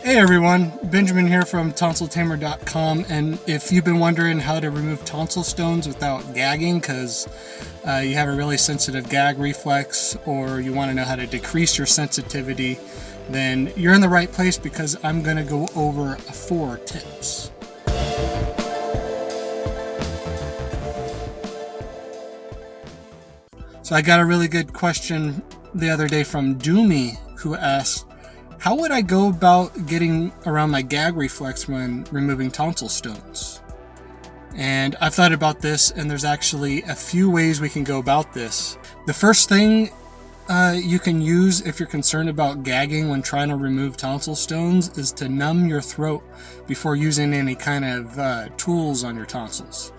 Hey everyone, Benjamin here from tonsiltamer.com, and if you've been wondering how to remove tonsil stones without gagging because you have a really sensitive gag reflex, or you want to know how to decrease your sensitivity, then you're in the right place because I'm going to go over 4 tips. So I got a really good question the other day from Doomy, who asked, how would I go about getting around my gag reflex when removing tonsil stones? And I've thought about this, and there's actually a few ways we can go about this. The first thing you can use if you're concerned about gagging when trying to remove tonsil stones is to numb your throat before using any kind of tools on your tonsils.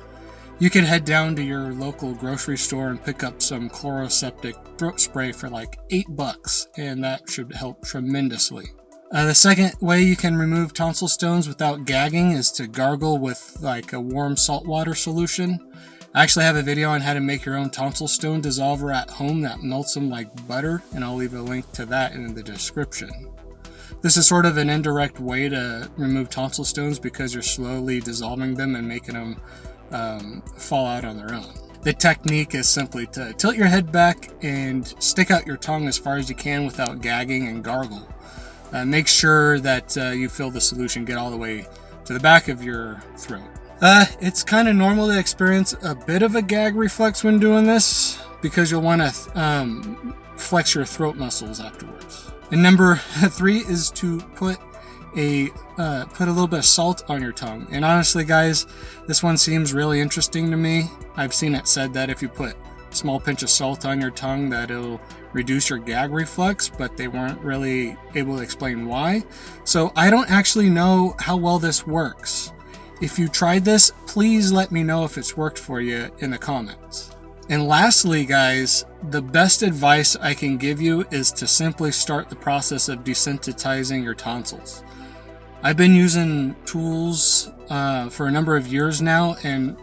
You can head down to your local grocery store and pick up some chloroseptic throat spray for like $8, and that should help tremendously. The second way you can remove tonsil stones without gagging is to gargle with like a warm saltwater solution. I actually have a video on how to make your own tonsil stone dissolver at home that melts them like butter, and I'll leave a link to that in the description. This is sort of an indirect way to remove tonsil stones because you're slowly dissolving them and making them fall out on their own. The technique is simply to tilt your head back and stick out your tongue as far as you can without gagging and gargle. Make sure that you feel the solution get all the way to the back of your throat. It's kind of normal to experience a bit of a gag reflex when doing this because you'll want to flex your throat muscles afterwards. And number 3 is to put a little bit of salt on your tongue. And honestly guys, this one seems really interesting to me. I've seen it said that if you put a small pinch of salt on your tongue that it'll reduce your gag reflex, but they weren't really able to explain why. So I don't actually know how well this works. If you tried this, please let me know if it's worked for you in the comments. And lastly guys, the best advice I can give you is to simply start the process of desensitizing your tonsils. I've been using tools for a number of years now and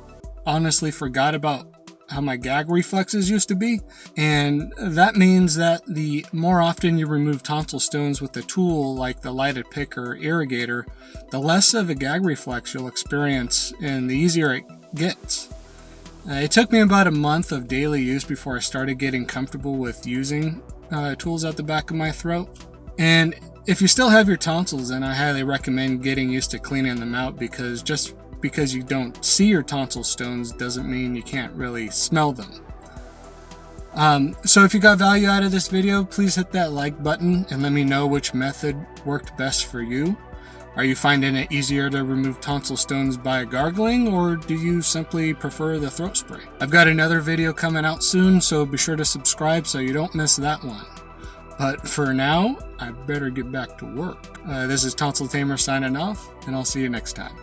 honestly forgot about how my gag reflexes used to be. And that means that the more often you remove tonsil stones with a tool like the lighted pick or irrigator, the less of a gag reflex you'll experience and the easier it gets. It took me about a month of daily use before I started getting comfortable with using tools at the back of my throat. And if you still have your tonsils, then I highly recommend getting used to cleaning them out, because just because you don't see your tonsil stones doesn't mean you can't really smell them. So if you got value out of this video, please hit that like button and let me know which method worked best for you. Are you finding it easier to remove tonsil stones by gargling, or do you simply prefer the throat spray? I've got another video coming out soon, so be sure to subscribe so you don't miss that one. But for now, I better get back to work. This is Tonsil Tamer signing off, and I'll see you next time.